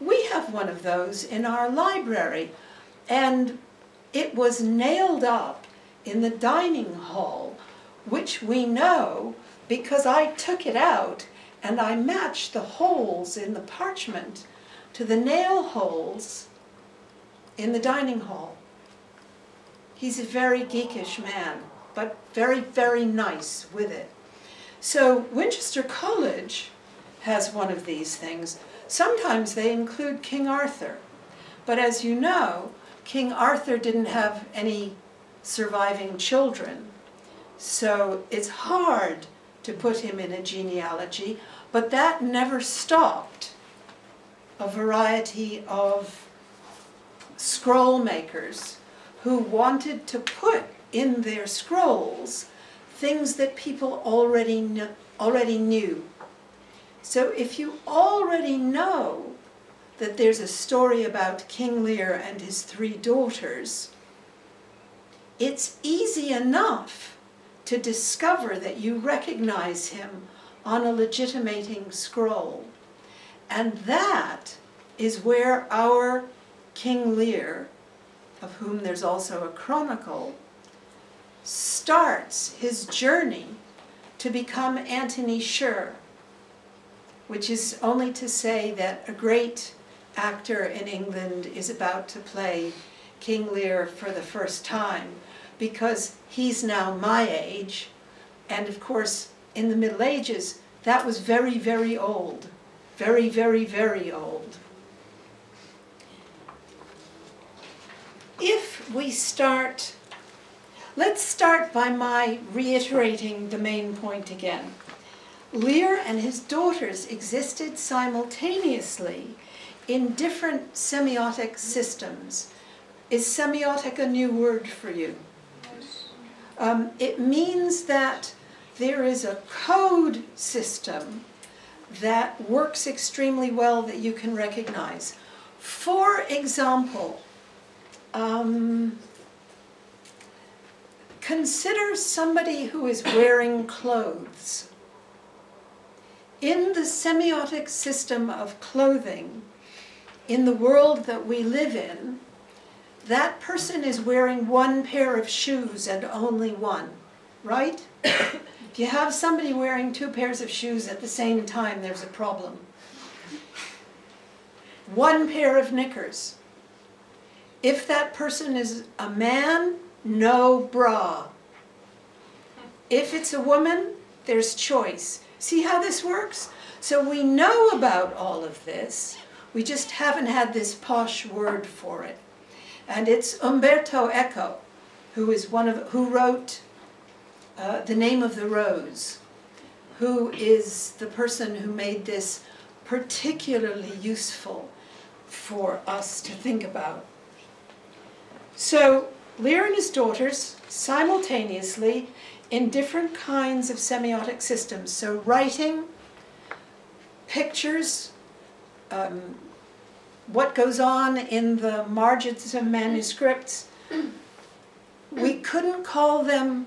We have one of those in our library, and it was nailed up in the dining hall, which we know because I took it out and I matched the holes in the parchment to the nail holes in the dining hall. He's a very geekish man, but very, very nice with it. So Winchester College has one of these things. Sometimes they include King Arthur, but as you know, King Arthur didn't have any surviving children, so it's hard to put him in a genealogy, but that never stopped a variety of scroll makers who wanted to put in their scrolls things that people already knew. So if you already know that there's a story about King Lear and his 3 daughters, it's easy enough to discover that you recognize him on a legitimating scroll. And that is where our King Lear, of whom there's also a chronicle, starts his journey to become Anthony Sher, which is only to say that a great actor in England is about to play King Lear for the first time, because he's now my age, and of course in the Middle Ages that was very, very old. Very, very, very old. If we start, let's start by my reiterating the main point again. Lear and his daughters existed simultaneously in different semiotic systems. Is semiotic a new word for you? It means that there is a code system that works extremely well that you can recognize. For example, consider somebody who is wearing clothes. In the semiotic system of clothing, in the world that we live in, that person is wearing 1 pair of shoes and only one, right? If you have somebody wearing 2 pairs of shoes at the same time, there's a problem. 1 pair of knickers. If that person is a man, no bra. If it's a woman, there's choice. See how this works? So we know about all of this, we just haven't had this posh word for it. And it's Umberto Eco, who wrote The Name of the Rose, who is the person who made this particularly useful for us to think about. So Lear and his daughters simultaneously in different kinds of semiotic systems. So writing, pictures, what goes on in the margins of manuscripts. We couldn't call them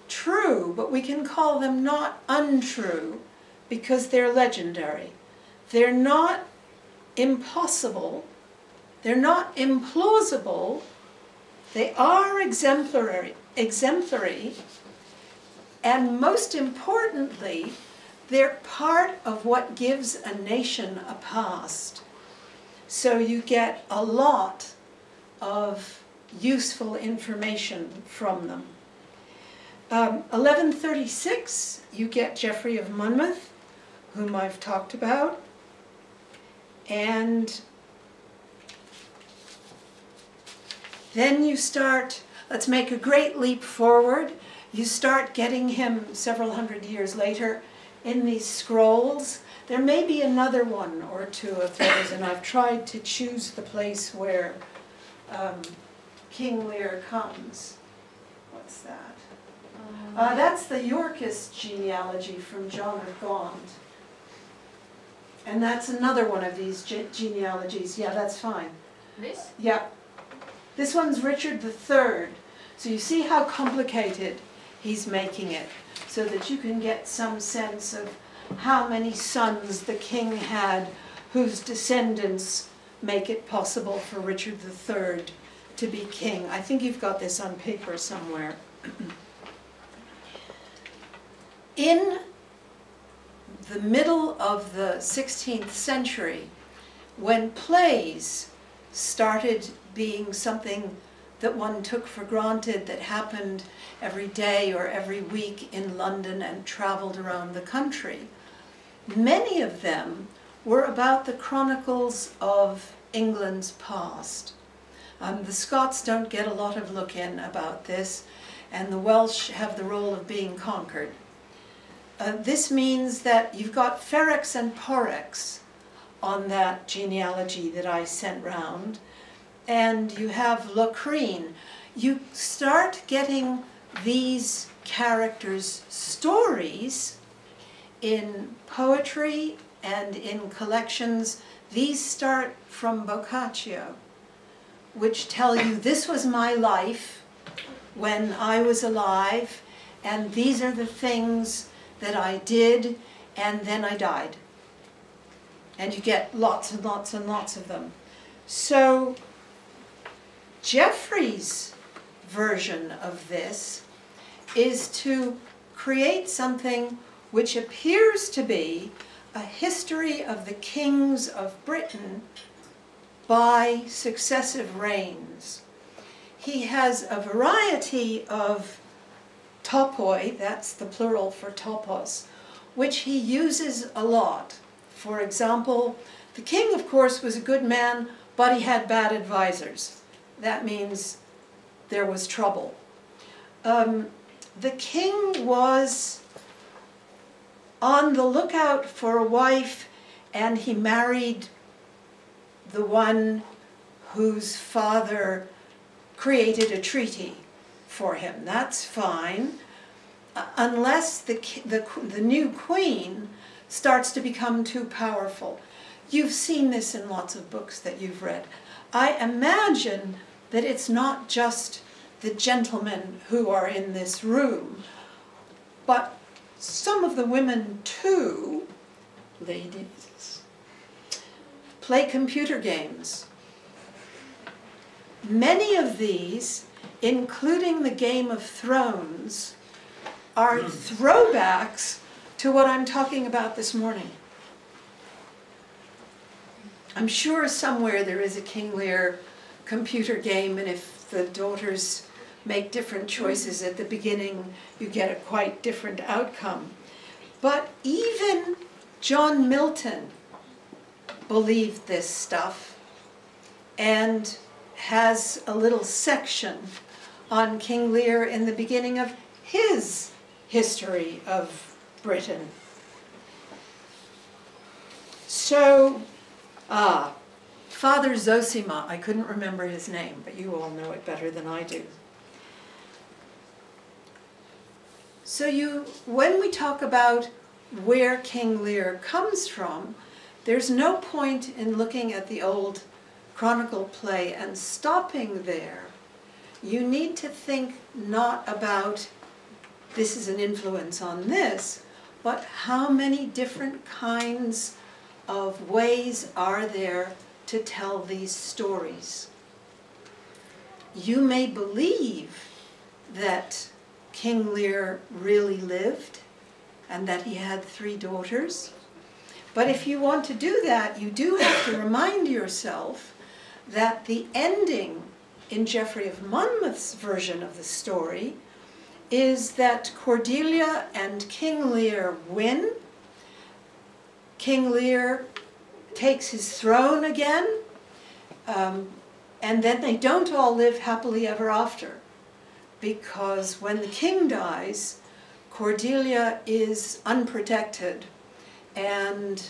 true, but we can call them not untrue because they're legendary. They're not impossible. They're not implausible. They are exemplary, and most importantly, they're part of what gives a nation a past. So you get a lot of useful information from them. 1136, you get Geoffrey of Monmouth, whom I've talked about, and then you start, let's make a great leap forward, you start getting him several hundred years later in these scrolls. There may be another 1 or 2 of those, and I've tried to choose the place where King Lear comes. What's that? That's the Yorkist genealogy from John of Gaunt. And that's another one of these genealogies. Yeah, that's fine. This? Yeah. This one's Richard III. So you see how complicated he's making it, so that you can get some sense of how many sons the king had whose descendants make it possible for Richard III to be king. I think you've got this on paper somewhere. In the middle of the 16th century, when plays started being something that one took for granted, that happened every day or every week in London and traveled around the country, many of them were about the chronicles of England's past. The Scots don't get a lot of look in about this, and the Welsh have the role of being conquered. This means that you've got Ferrex and Porrex on that genealogy that I sent round, and you have Locrine. You start getting these characters' stories in poetry and in collections. These start from Boccaccio, which tell you this was my life when I was alive, and these are the things that I did, and then I died. And you get lots and lots and lots of them. So Geoffrey's version of this is to create something which appears to be a history of the kings of Britain by successive reigns. He has a variety of topoi, that's the plural for topos, which he uses a lot. For example, the king, of course, was a good man, but he had bad advisors. That means there was trouble. The king was on the lookout for a wife, and he married the one whose father created a treaty for him. That's fine, unless the new queen starts to become too powerful. You've seen this in lots of books that you've read. I imagine that it's not just the gentlemen who are in this room, but some of the women too, ladies, play computer games. Many of these, including the Game of Thrones, are throwbacks to what I'm talking about this morning. I'm sure somewhere there is a King Lear computer game, and if the daughters make different choices at the beginning, you get a quite different outcome. But even John Milton believed this stuff and has a little section on King Lear in the beginning of his history of Britain. So, Father Zosima, I couldn't remember his name, but you all know it better than I do. So when we talk about where King Lear comes from, there's no point in looking at the old chronicle play and stopping there. You need to think not about this is an influence on this, but how many different kinds of ways are there to tell these stories. You may believe that King Lear really lived and that he had 3 daughters, but if you want to do that, you do have to remind yourself that the ending in Geoffrey of Monmouth's version of the story is that Cordelia and King Lear win. King Lear takes his throne again, and then they don't all live happily ever after, because when the king dies, Cordelia is unprotected, and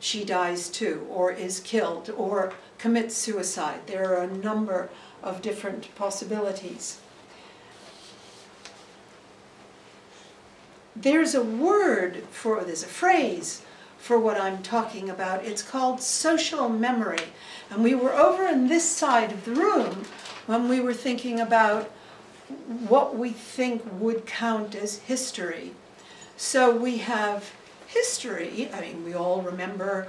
she dies too, or is killed, or commits suicide. There are a number of different possibilities. There's a phrase for what I'm talking about. It's called social memory. And we were over on this side of the room when we were thinking about what we think would count as history. So we have history, I mean, we all remember,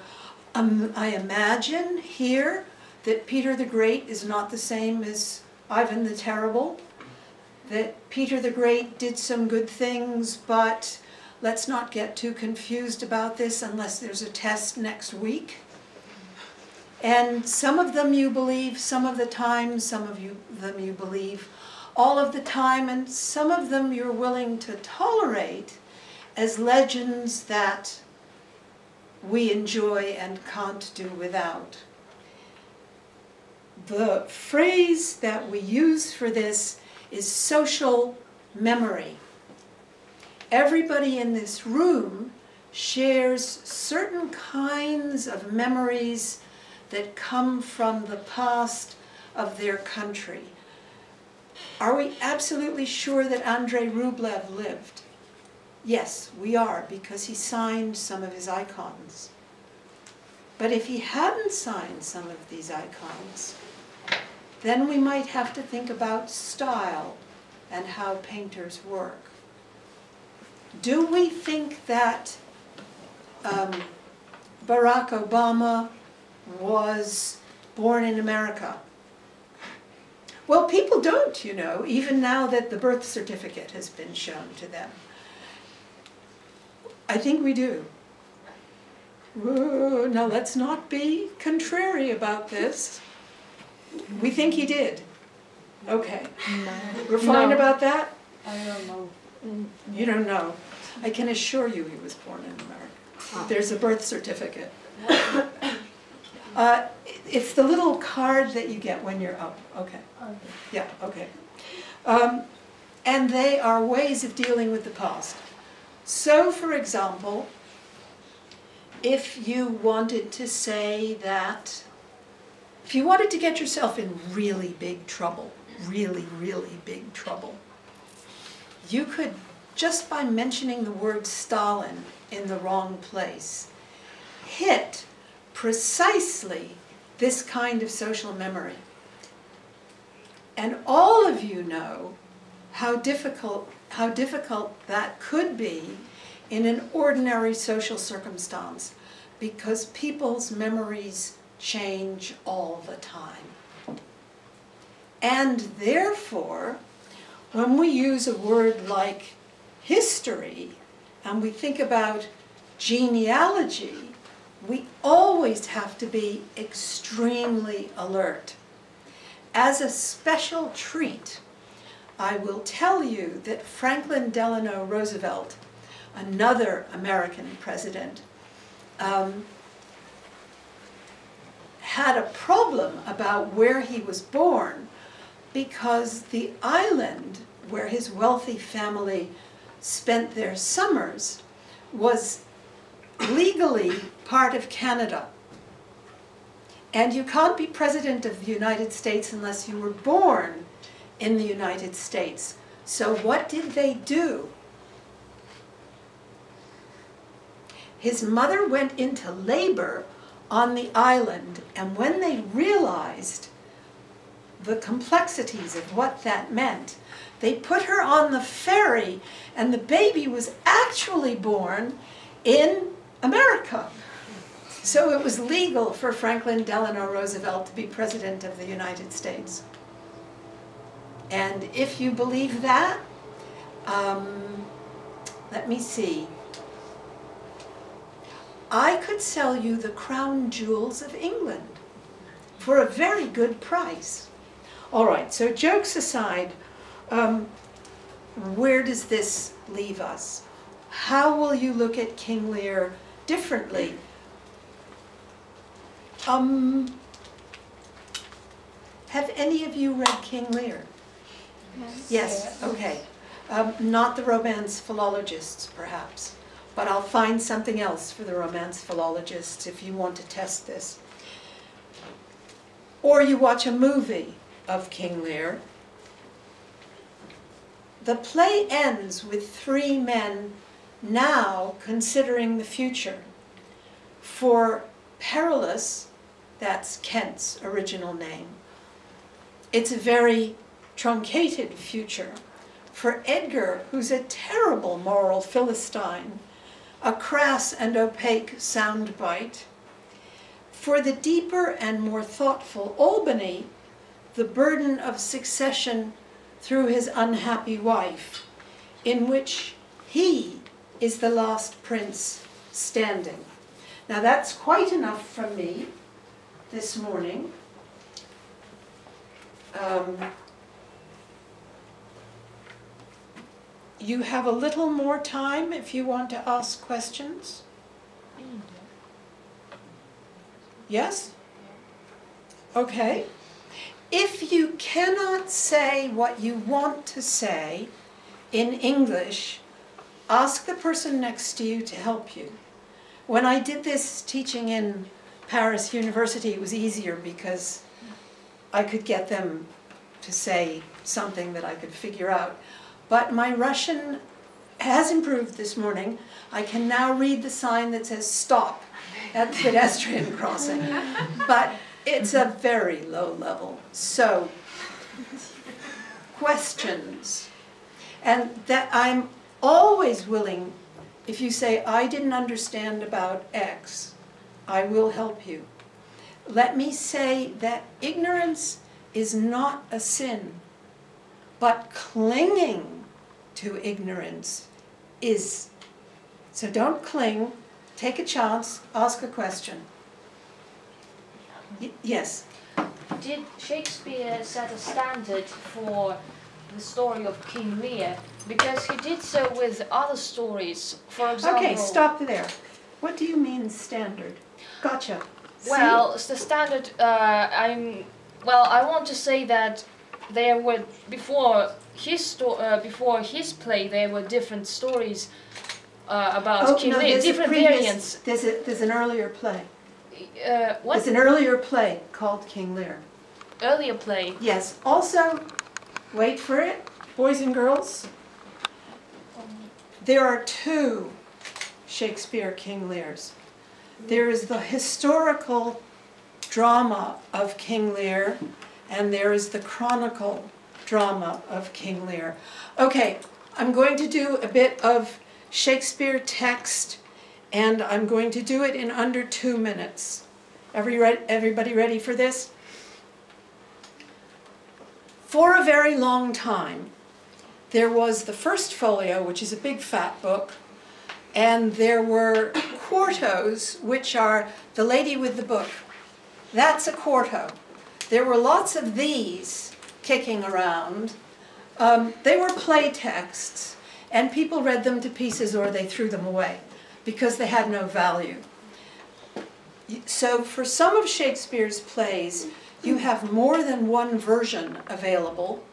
I imagine here that Peter the Great is not the same as Ivan the Terrible, that Peter the Great did some good things, but let's not get too confused about this unless there's a test next week. And some of them you believe some of the time, some of them you believe all of the time, and some of them you're willing to tolerate as legends that we enjoy and can't do without. The phrase that we use for this is social memory. Everybody in this room shares certain kinds of memories that come from the past of their country. Are we absolutely sure that Andrei Rublev lived? Yes, we are, because he signed some of his icons. But if he hadn't signed some of these icons, then we might have to think about style and how painters work. Do we think that Barack Obama was born in America? Well, people don't, you know, even now that the birth certificate has been shown to them. I think we do. Whoa, now let's not be contrary about this. We think he did. Okay. No. We're fine about that? I don't know. You don't know. I can assure you he was born in America. There's a birth certificate. It's the little card that you get when you're up. Okay. Yeah, okay. And they are ways of dealing with the past. So, for example, if you wanted to say that, if you wanted to get yourself in really big trouble, really, really big trouble, you could, just by mentioning the word Stalin in the wrong place, hit precisely this kind of social memory. And all of you know how difficult that could be in an ordinary social circumstance, because people's memories change all the time. And therefore, when we use a word like history and we think about genealogy, we always have to be extremely alert. As a special treat, I will tell you that Franklin Delano Roosevelt, another American president, had a problem about where he was born, because the island where his wealthy family spent their summers was legally part of Canada. And you can't be president of the United States unless you were born in the United States. So what did they do? His mother went into labor on the island, and when they realized the complexities of what that meant, they put her on the ferry, and the baby was actually born in America. So it was legal for Franklin Delano Roosevelt to be president of the United States. And if you believe that, let me see. I could sell you the crown jewels of England for a very good price. All right, so jokes aside, where does this leave us? How will you look at King Lear differently? Have any of you read King Lear? Yes, okay. Not the romance philologists, perhaps, but I'll find something else for the romance philologists if you want to test this. Or you watch a movie of King Lear. The play ends with three men now considering the future. For Perillus, that's Kent's original name, it's a very truncated future. For Edgar, who's a terrible moral Philistine, a crass and opaque soundbite. For the deeper and more thoughtful Albany, the burden of succession through his unhappy wife, in which he is the last prince standing. Now that's quite enough from me this morning. You have a little more time if you want to ask questions. Yes? Okay. If you cannot say what you want to say in English, ask the person next to you to help you. When I did this teaching in Paris University, it was easier because I could get them to say something that I could figure out. But my Russian has improved this morning. I can now read the sign that says stop at the pedestrian crossing. But it's a very low level. So, questions. And that I'm always willing, if you say, I didn't understand about X, I will help you. Let me say that ignorance is not a sin, but clinging to ignorance is. So don't cling, take a chance, ask a question. Yes? Did Shakespeare set a standard for the story of King Lear? Because he did so with other stories, for example... Okay, stop there. What do you mean standard? Gotcha. Well, the standard, I want to say that there were, before his play, there were different stories about King Lear, different variants. There's an earlier play. What? There's an earlier play called King Lear. Earlier play? Yes. Also, wait for it, boys and girls. There are two Shakespeare King Lears. There is the historical drama of King Lear, and there is the chronicle drama of King Lear. Okay, I'm going to do a bit of Shakespeare text, and I'm going to do it in under 2 minutes. Everybody ready for this? For a very long time, there was the first folio, which is a big fat book, and there were quartos, which are the lady with the book. That's a quarto. There were lots of these kicking around. They were play texts, and people read them to pieces or they threw them away because they had no value. So for some of Shakespeare's plays, you have more than one version available,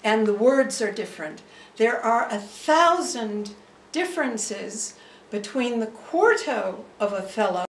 and the words are different. There are 1,000 differences between the quarto of Othello